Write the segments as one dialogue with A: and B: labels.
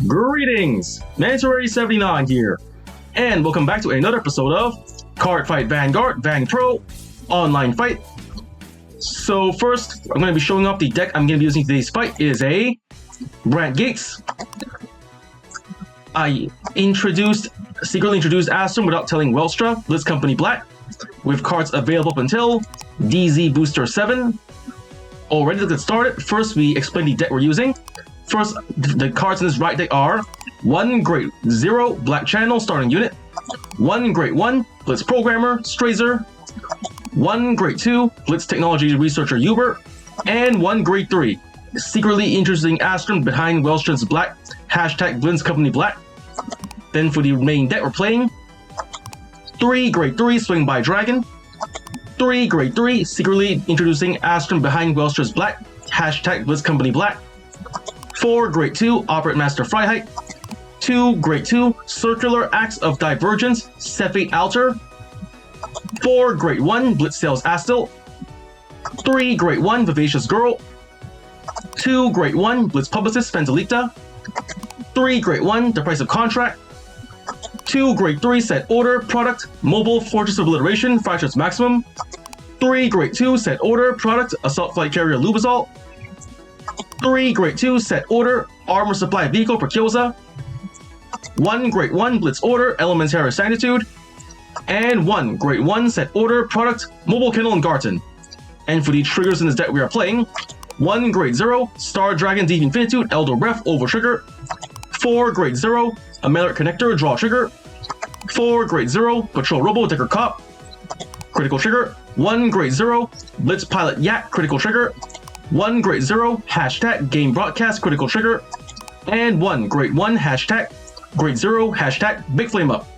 A: Greetings! Mansory79 here, and welcome back to another episode of Cardfight Vanguard Vangpro Online Fight. So first, I'm going to be showing off the deck I'm going to be using today's fight. It is a Brandt Gates. I secretly introduced Asturm without telling Welstra, Blitz Company Black, with cards available up until DZ Booster 7. Already, let's get started. First, we explain the deck we're using. First, the cards in this right deck are 1 Grade 0 Black Channel Starting Unit, 1 Grade 1 Blitz Programmer Strazer, 1 Grade 2 Blitz Technology Researcher Uber, and 1 Grade 3 secretly introducing Asturm behind Welstra's Black, hashtag Blitz Company Black. Then for the main deck we're playing 3 Grade 3 Swing by Dragon, 3 Grade 3 secretly introducing Asturm behind Welstra's Black, hashtag Blitz Company Black, 4 Grade 2 Operate Master Freiheit, 2 Grade 2 Circular Axe of Divergence Cephate Alter, 4 Grade 1 Blitz Sales Astil, 3 Grade 1 Vivacious Girl, 2 Grade 1 Blitz Publicist Fentalita, 3 Grade 1 The Price of Contract, 2 Grade 3 Set Order Product Mobile Fortress of Obliteration Fractures Maximum, 3 Grade 2 Set Order Product Assault Flight Carrier Lubazol, 3 Grade 2 Set Order Armor Supply Vehicle Preciosa, 1 Grade 1 Blitz Order Elementary Sanctitude, and 1 Grade 1 Set Order Product Mobile Kennel and Garten. And for the triggers in this deck we are playing, 1 Grade 0 Star Dragon Deep Infinitude Elder Breath Over Trigger, 4 Grade 0 Amalric Connector Draw Trigger, 4 Grade 0 Patrol Robo Decker Cop Critical Trigger, 1 Grade 0 Blitz Pilot Yak Critical Trigger, 1 Grade 0 hashtag Game Broadcast Critical Trigger, and 1 Grade 1 hashtag Grade 0 hashtag Big Flame Up.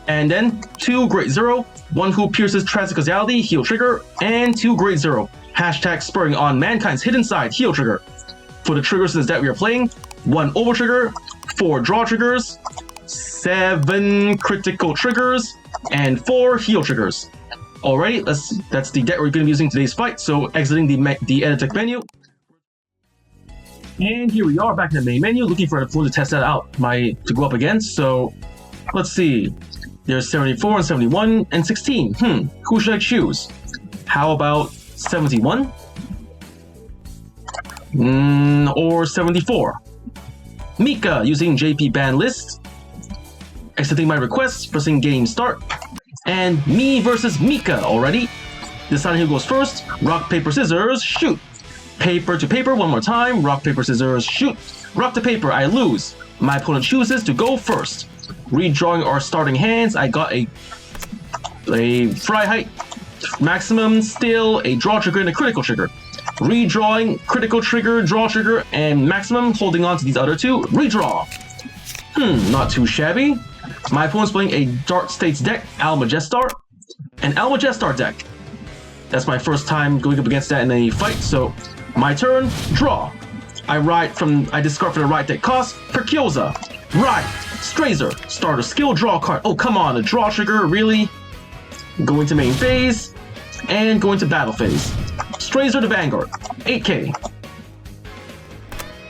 A: And then 2 Grade 0 1 Who Pierces Tragic Causality Heal Trigger, and 2 Grade 0 hashtag Spurring on Mankind's Hidden Side Heal Trigger. For the triggers in this deck we are playing, 1 Over Trigger, 4 Draw Triggers, 7 Critical Triggers, and 4 Heal Triggers. Alright, that's the deck we're going to be using today's fight, so exiting the edit deck menu. And here we are back in the main menu, looking for a floor to test that out, to go up against. So, let's see. There's 74 and 71 and 16. Who should I choose? How about 71? Or 74? Mika, using JP ban list. Accepting my request, pressing game start. And me versus Mika already. Deciding who goes first. Rock, paper, scissors, shoot. Paper to paper one more time. Rock, paper, scissors, shoot. Rock to paper, I lose. My opponent chooses to go first. Redrawing our starting hands, I got a Freiheit, maximum, still, a draw trigger, and a critical trigger. Redrawing, critical trigger, draw trigger, and maximum, holding on to these other two. Redraw. Not too shabby. My opponent's playing a Dark States deck, Almajestar, an Almajestar deck. That's my first time going up against that in a fight, so my turn, draw. I discard for the right deck cost, Preciosa, Ride, Strazer, Starter Skill, draw card. Oh, come on, a draw trigger, really? Going to main phase, and going to battle phase. Strazer to Vanguard, 8k.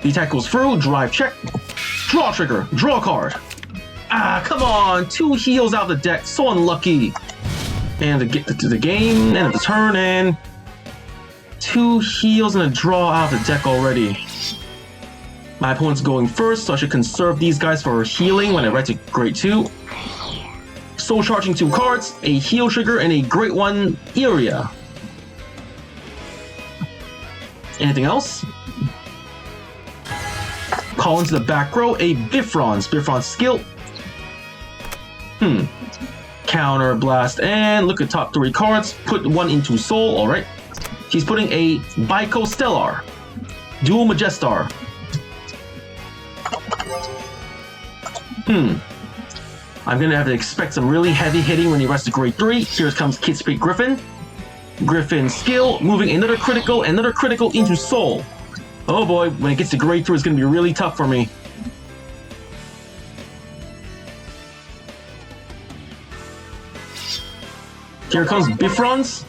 A: The attack goes through, drive check, draw trigger, draw card. Ah, come on! 2 heals out of the deck, so unlucky. And to the game, and the turn, and 2 heals and a draw out of the deck already. My opponent's going first, so I should conserve these guys for healing when I write to Grade 2. Soul charging 2 cards, a heal trigger, and a Great 1 area. Anything else? Call into the back row a Bifron's skill. Counter blast, and look at top 3 cards. Put 1 into soul. Alright. He's putting a Bico Stellar. Dualmajestar. I'm gonna have to expect some really heavy hitting when he runs to Grade 3. Here comes Kid Speak Griffin. Griffin skill, moving another critical into soul. Oh boy, when it gets to Grade 3, it's gonna be really tough for me. Here comes Bifron's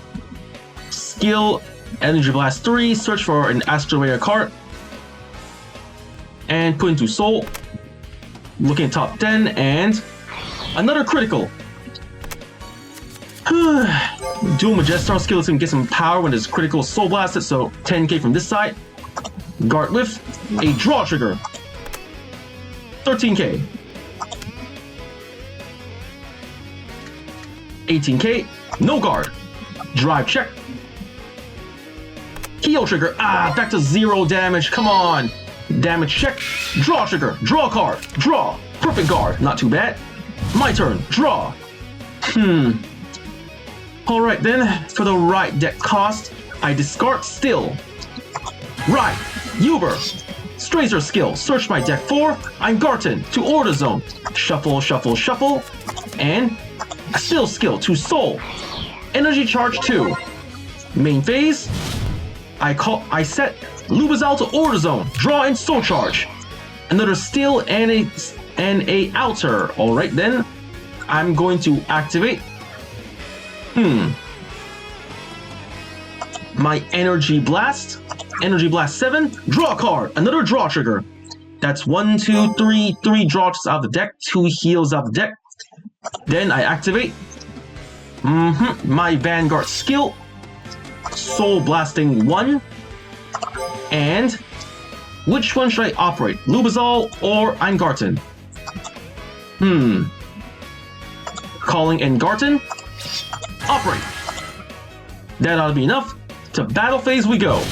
A: skill, Energy Blast 3, search for an Astroea card, and put into soul. Looking at top 10 and another critical. Dualmajestar skill is going to get some power when there's critical soul blasted, so 10k from this side. Guard with a draw trigger. 13k. 18k. No guard. Drive check. Heal trigger. Back to 0 damage. Come on. Damage check. Draw trigger. Draw card. Draw. Perfect guard. Not too bad. My turn. Draw. Alright then. For the right deck cost, I discard Still. Right. Uber. Strazer skill. Search my deck for Eingarten to Order Zone. Shuffle, shuffle, shuffle. And Still skill to Soul. Energy charge 2. Main phase. I set Lubazal to Order Zone. Draw and Soul charge. Another Still and a Outer. Alright then. I'm going to activate. My Energy Blast. Energy Blast 7. Draw a card. Another draw trigger. That's 1, 2, 3. 3 draws out of the deck. 2 heals out of the deck. Then I activate. My Vanguard skill. Soul Blasting 1. And which one should I operate? Lubazal or Eingarten? Calling Eingarten. Operate. That ought to be enough. To battle phase we go.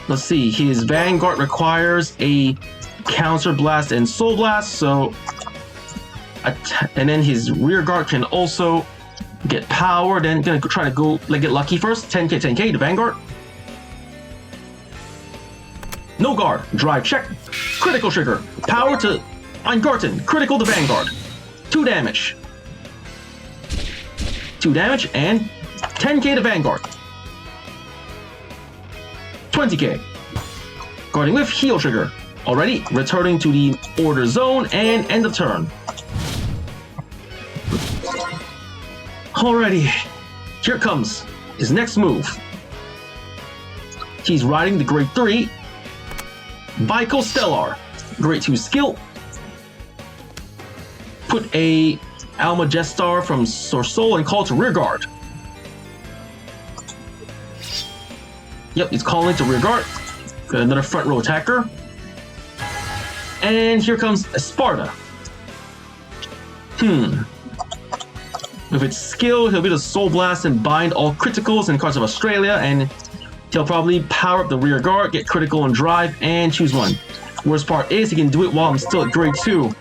A: Let's see. His Vanguard requires a Counter Blast and Soul Blast, so and then his rear guard can also get power. Then gonna try to go get lucky first. 10k, 10k to Vanguard. No guard. Drive check. Critical trigger. Power to Eingarten. Critical to Vanguard. 2 damage. 2 damage and 10k to Vanguard. 20k. Guarding with heal trigger. Already returning to the Order Zone and end of turn. Alrighty. Here comes his next move. He's riding the grade 3 Bico Stellar. Grade 2 skill. Put a Almajestar from Soul and call to rear guard. Yep, he's calling to rear guard. Got another front row attacker. And here comes Sparta. With its skill, he'll be able to Soul Blast and bind all criticals and cards of Australia, and he'll probably power up the rear guard, get critical and drive, and choose one. Worst part is he can do it while I'm still at grade 2.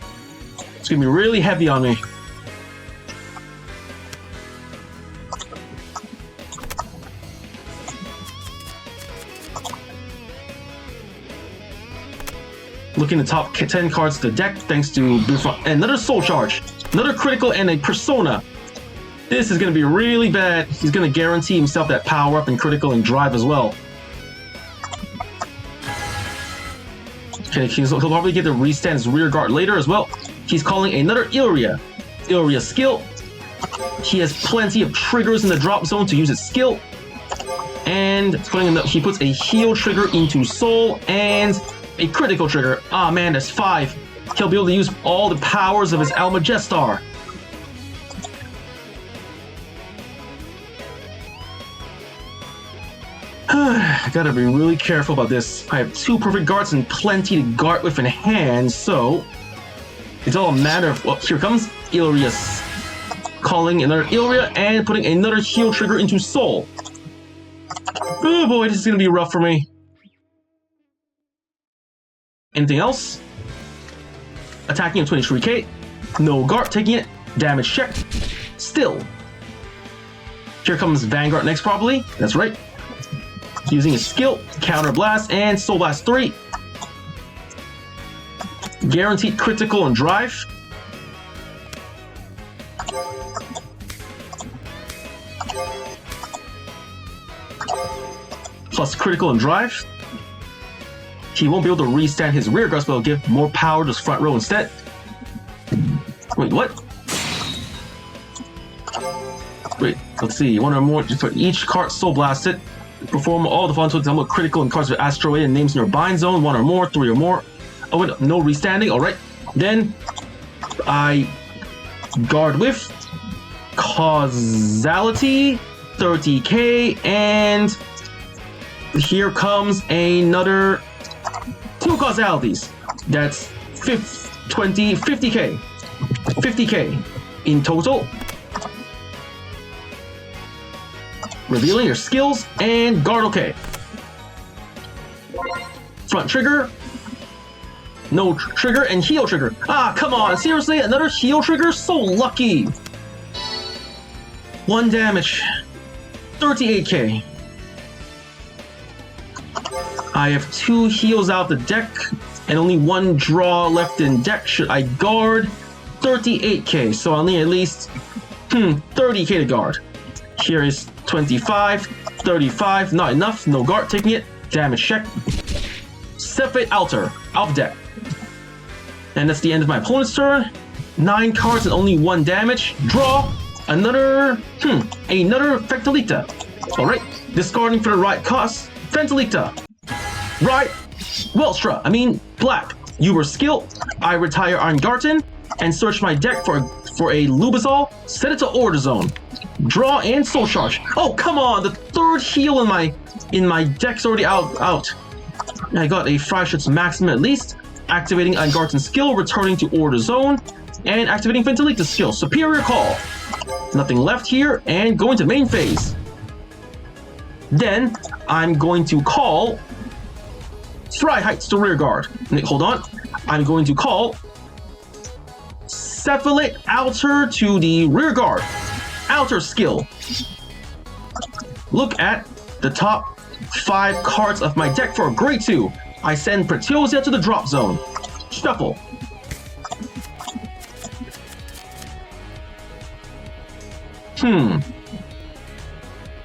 A: It's gonna be really heavy on me. Looking at the top 10 cards of the deck, thanks to another Soul Charge, another critical, and a Persona. This is going to be really bad. He's going to guarantee himself that power up and critical and drive as well. Okay, he'll probably get to restand his rear guard later as well. He's calling another Ilria. Ilria skill. He has plenty of triggers in the drop zone to use his skill. And he puts a heal trigger into Soul and a critical trigger. Ah man, that's 5. He'll be able to use all the powers of his Almajestar. I gotta be really careful about this. I have 2 perfect guards and plenty to guard with in hand, so it's all a matter of, well, here comes Ilria. Calling another Ilria and putting another heal trigger into Soul. Oh boy, this is gonna be rough for me. Anything else? Attacking at 23k. No guard, taking it. Damage check. Still. Here comes Vanguard next, probably. That's right. Using his skill, Counter Blast, and Soul Blast 3. Guaranteed critical and drive. Plus critical and drive. He won't be able to restand his rear guards, but he'll give more power to his front row instead. Wait, what? Wait, let's see. One or more. Just for each card Soul Blasted. Perform all the following totals critical and cards with Astroea and names in your bind zone. 1 or more, 3 or more. Oh wait, no restanding. Alright. Then I guard with Causality, 30k, and here comes another 2 causalities. That's 50k. 50k in total. Revealing your skills and guard okay. Front trigger. No trigger and heal trigger. Ah, come on, seriously, another heal trigger? So lucky. 1 damage. 38k. I have 2 heals out the deck and only 1 draw left in deck. Should I guard? 38k, so I'll need at least 30k to guard. Here is 25, 35, not enough, no guard, taking it. Damage check. Cephalate Altar, out of deck. And that's the end of my opponent's turn. 9 cards and only 1 damage. Draw. Another Fentalita. Alright, discarding for the right cost. Fentalita. Right. Welstra, black. You were skilled. I retire Arngarten and search my deck for a Lubazol. Set it to Order Zone. Draw and Soul Charge. Oh, come on! The 3rd heal in my deck's already out. I got a Freischütz maximum at least. Activating Arngarten's skill, returning to Order Zone, and activating Fentalita's skill. Superior Call. Nothing left here, and going to main phase. Then I'm going to call Freiheit to rear guard. Hold on. I'm going to call Cephalate Altar to the rear guard. Altar skill. Look at the top 5 cards of my deck for a grade 2. I send Pretiosia to the drop zone. Shuffle.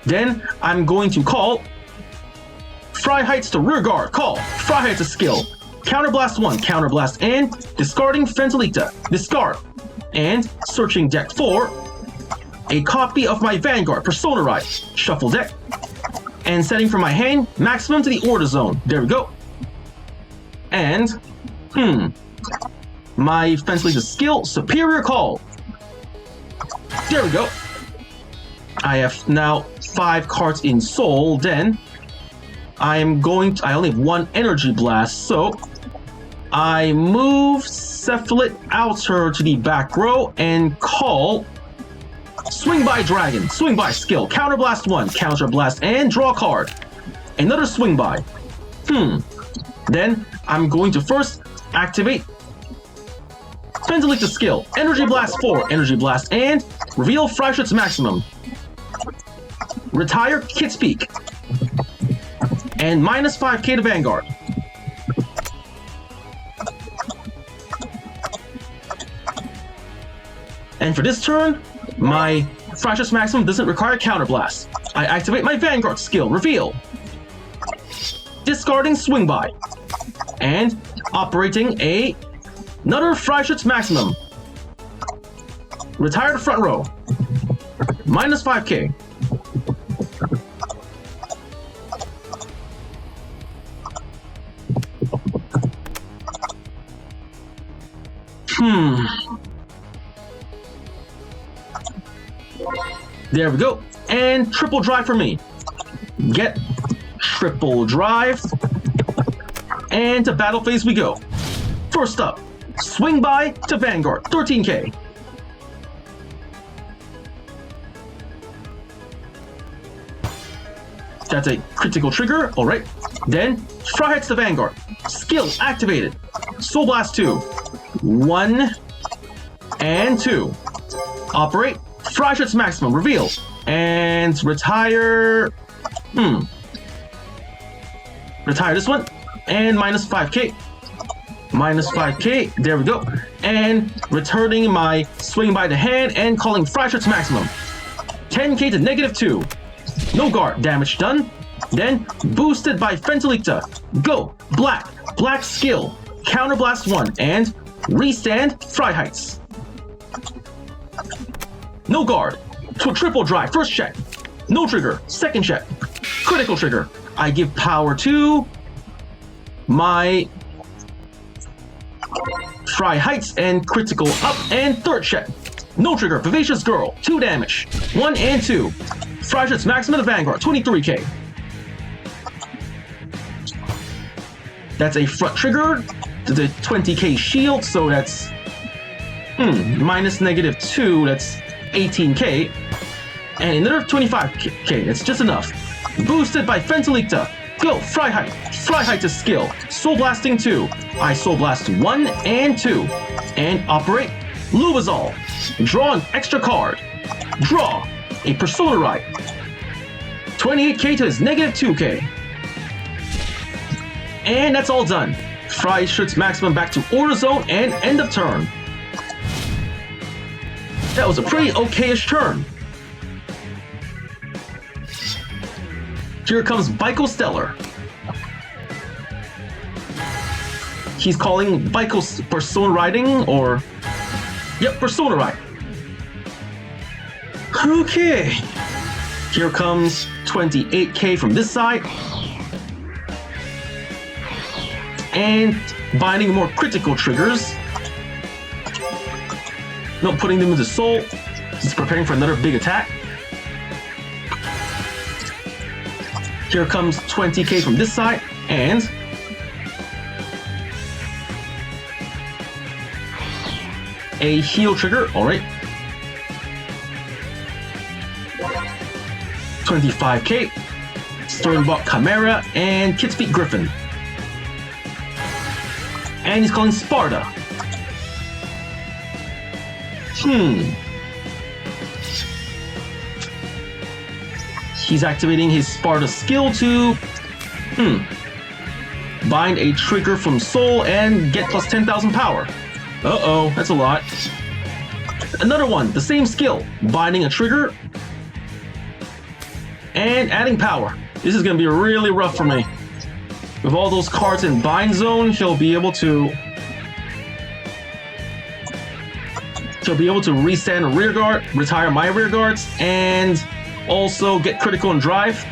A: Then I'm going to call Freiheit to rear guard. Call Freiheit to skill. Counterblast 1, counterblast, and discarding Fentalita. Discard. And searching deck for a copy of my Vanguard, Persona Ride. Shuffle deck. And setting from my hand, maximum to the Order Zone. There we go. And, my Fentalita skill, Superior Call. There we go. I have now 5 cards in Soul, then I only have 1 Energy Blast, so I move Cephalate Altar to the back row and call Swing by Dragon, Swing by skill, Counterblast 1, Counterblast, and draw a card. Another Swing by. Then I'm going to first activate Fentalita skill, Energy Blast 4, Energy Blast, and reveal Freischütz maximum. Retire Kit's Peak. And minus 5k to Vanguard. And for this turn, my Freischütz maximum doesn't require Counterblast. I activate my Vanguard skill, reveal. Discarding Swing by. And operating another Freischütz maximum. Retire the front row. Minus 5k. There we go. And triple drive for me. Get triple drive. And to battle phase we go. First up, Swing by to Vanguard, 13k. That's a critical trigger, alright. Then, Freiheit to Vanguard. Skill activated. Soul Blast 2. 1 and 2. Operate. Freischütz maximum. Reveal. And retire. Retire this one. And minus 5k. Minus 5k. There we go. And returning my Swing by the hand and calling Freischütz maximum. 10k to -2. No guard. Damage done. Then boosted by Fentalita. Go. Black. Black skill. Counterblast 1 and restand Freiheit. No guard. Triple drive. First check. No trigger. Second check. Critical trigger. I give power to my Fry Heights and critical up and third check. No trigger, Vivacious Girl, 2 damage. 1 and 2. Fry Shots Maximum of Vanguard, 23k. That's a front trigger. The 20k shield, so that's minus -2, that's 18k. And another 25k, that's just enough. Boosted by Fentalicta. Go, Fry Height. Fry Height to skill. Soul Blasting 2. I Soul Blast 1 and 2. And operate Lubazol. Draw an extra card. Draw a Persona Rite. 28k to his -2k. And that's all done. Fry Shots Maximum back to Order Zone and end of turn. That was a pretty okay-ish turn. Here comes Bico Stellar. He's calling Bico Persona Riding, or... Yep, Persona Ride. Okay. Here comes 28k from this side. And binding more critical triggers. No, putting them into Soul. He's preparing for another big attack. Here comes 20k from this side, and a heal trigger, alright. 25k, Sternbach Chimera, and Kit's Feet Griffin. And he's calling Sparta. He's activating his Sparta skill to bind a trigger from Soul and get plus 10,000 power. Uh-oh, that's a lot. Another one, the same skill, binding a trigger and adding power. This is going to be really rough for me. With all those cards in bind zone, he'll be able to restand a rear guard, retire my rear guards, and also get critical and drive.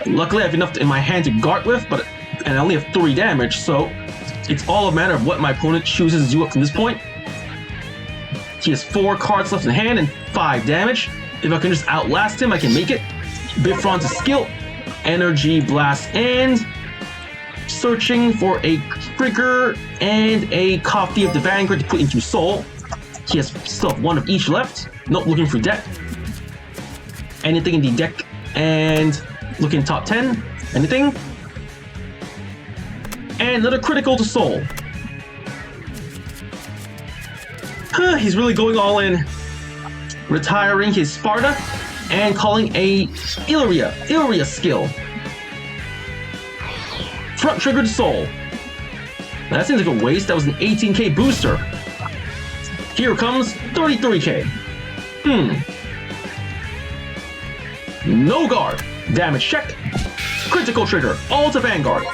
A: Luckily, I have enough in my hand to guard with, and I only have 3 damage, so it's all a matter of what my opponent chooses to do up from this point. He has 4 cards left in hand and 5 damage. If I can just outlast him, I can make it. Bifron to skill, Energy Blast, and searching for a trigger and a copy of the Vanguard to put into Soul. He has still 1 of each left. Nope, looking for deck. Anything in the deck, and looking top 10. Anything? And another critical to Soul. He's really going all in. Retiring his Sparta and calling a Illyria skill. Front trigger to Soul. Now, that seems like a waste. That was an 18k booster. Here comes 33k. No guard. Damage check. Critical trigger. All to Vanguard.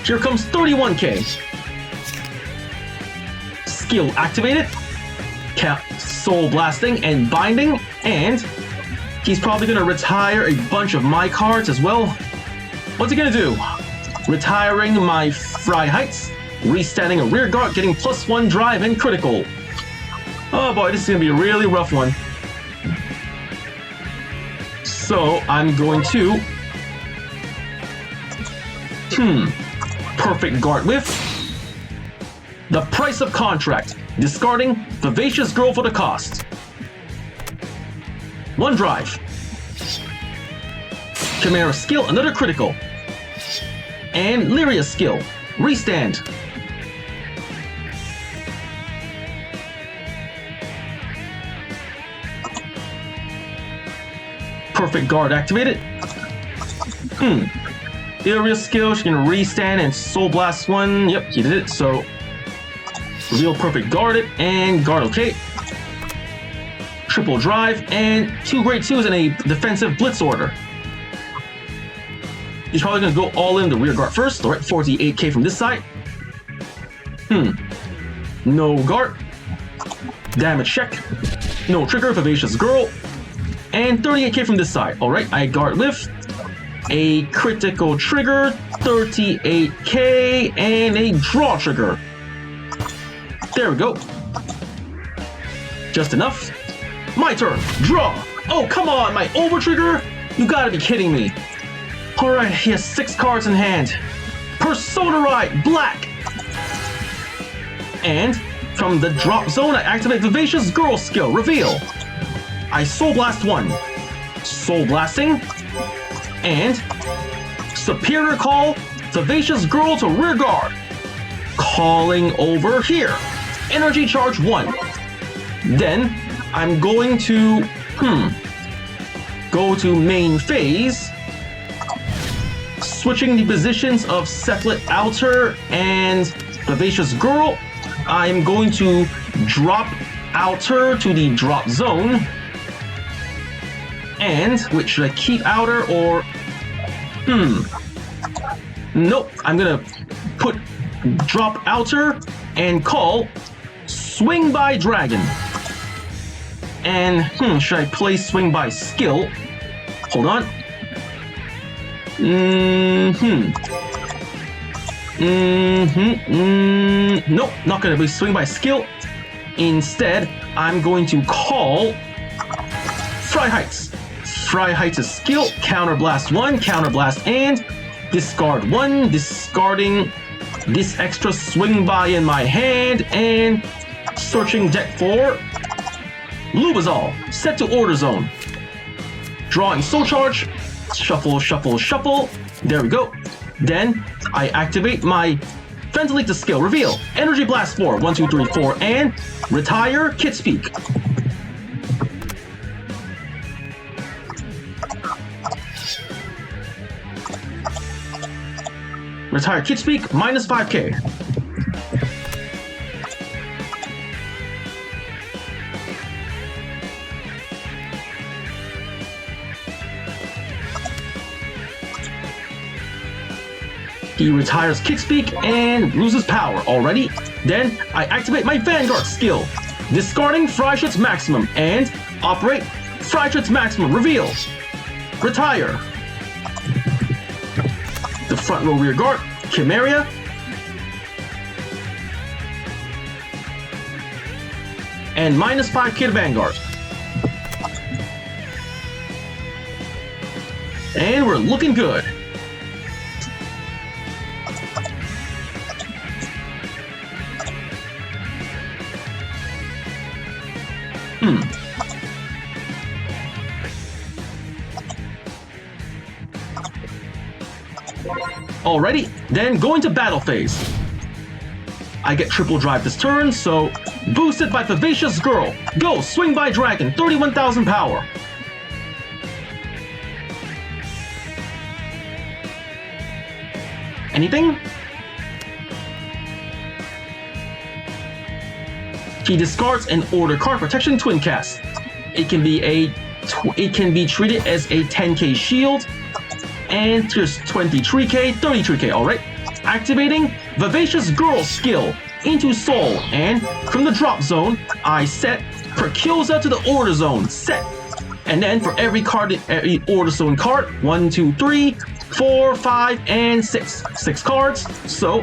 A: Here comes 31k. Skill activated. Soul Blasting and Binding. And he's probably going to retire a bunch of my cards as well. What's he going to do? Retiring my Fry Heights. Restanding a rear guard, getting +1 drive and critical. Oh boy, this is going to be a really rough one. So I'm going to perfect guard with the Price of Contract, discarding Vivacious Girl for the cost. 1 drive. Chimera skill, another critical. And Lyria skill, restand. Perfect guard activated. Area skill, she can restand and Soul Blast 1. Yep, he did it. So reveal perfect guarded and guard okay. Triple drive and 2 grade 2s in a defensive blitz order. He's probably gonna go all in the rear guard first. Alright, 48k from this side. No guard. Damage check. No trigger, Vivacious Girl. And 38k from this side. Alright, I guard with a critical trigger 38k, and a draw trigger. There we go. Just enough. My turn. Draw. Oh, come on, my over trigger? You gotta be kidding me. Alright, he has 6 cards in hand. Persona Ride, black. And from the drop zone, I activate Vivacious Girl skill, reveal. I Soul Blast 1. Soul Blasting. And Superior Call, Vivacious Girl to rear guard. Calling over here. Energy Charge 1. Then I'm going to go to main phase, switching the positions of Cephalid Outer and Vivacious Girl. I'm going to drop Outer to the drop zone. And wait, should I keep Outer or nope, I'm gonna put drop Outer and call Swing by Dragon. And should I play Swing by Skill? Hold on. Nope, not gonna be Swing by Skill. Instead, I'm going to call Fry Heights. Fry Heights is skill, Counter Blast 1, Counter Blast and discard 1, discarding this extra Swing by in my hand and searching deck for Lubazol, set to Order Zone. Drawing Soul Charge, shuffle, shuffle, shuffle. There we go. Then I activate my Ventilate the skill, reveal, Energy Blast 4, 1, 2, 3, 4, and retire Kid Speak. Retire Kid Speak, minus 5k. He retires Kick Speak and loses power already. Then I activate my Vanguard skill, discarding Freischütz Maximum and operate Freischütz Maximum, reveal, retire. The front row rear guard, Chimeria. And minus 5k to Vanguard. And we're looking good. Alrighty, then go into battle phase. I get triple drive this turn, so boosted by Vivacious Girl. Go, Swing by Dragon, 31,000 power. Anything? He discards an Order card, Protection Twin Cast. It can be treated as a 10k shield. And just 23k, 33k, alright. Activating Vivacious Girl skill into Soul, and from the drop zone, I set Perkyosa to the Order Zone, set. And then for every card, every Order Zone card, 1, 2, 3, 4, 5, and 6. 6 cards, so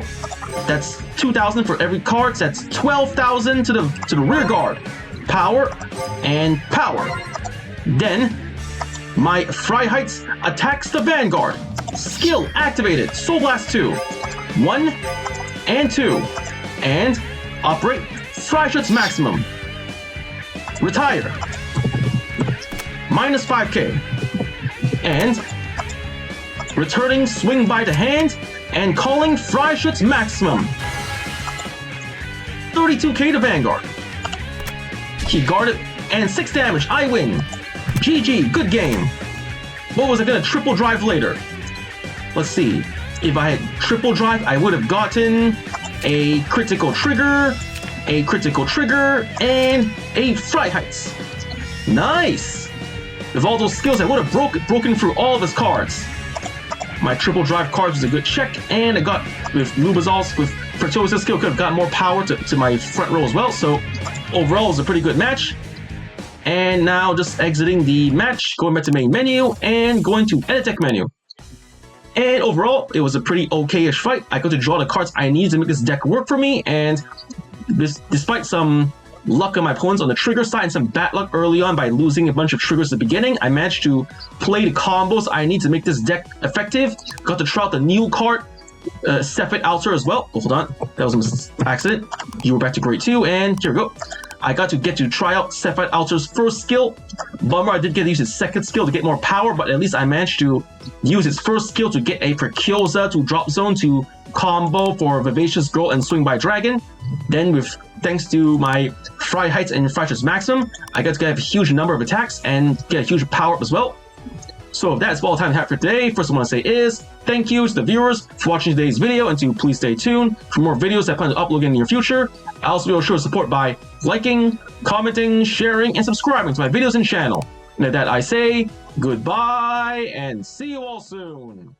A: that's 2,000 for every card, so that's 12,000 to the rear guard. Power and power. Then my Freiheits attacks the Vanguard. Skill activated. Soul Blast 2. 1 and 2. And operate Freischütz Maximum. Retire. Minus 5k. And returning Swing by the hand and calling Freischütz Maximum. 32k to Vanguard. He guarded and 6 damage. I win. GG, good game. What was I gonna triple drive later? Let's see. If I had triple drive, I would have gotten a critical trigger, and a Freiheits. Nice! With all those skills, I would have broken through all of his cards. My triple drive cards was a good check, and I got with Lubazol's, with Perkyosa's skill, could have got more power to my front row as well. So overall, it was a pretty good match. And now just exiting the match, going back to main menu, and going to edit deck menu. And overall, it was a pretty okay-ish fight. I got to draw the cards I needed to make this deck work for me, and despite some luck on my opponents on the trigger side and some bad luck early on by losing a bunch of triggers at the beginning, I managed to play the combos I need to make this deck effective. Got to try out the new card, Cardfight Altar as well. Oh, hold on, that was an accident. You were back to grade 2, and here we go. I got to try out Cardfight Altar's first skill. Bummer, I did get to use his second skill to get more power, but at least I managed to use his first skill to get a Preciosa to drop zone to combo for Vivacious Girl and Swing by Dragon. Then thanks to my Fry Heights and Fractures Maximum, I got to get a huge number of attacks and get a huge power up as well. So that's all the time I have for today. First I want to say is thank you to the viewers for watching today's video, and to please stay tuned for more videos I plan to upload in the near future. I also will show support by liking, commenting, sharing, and subscribing to my videos and channel. And with that I say goodbye and see you all soon.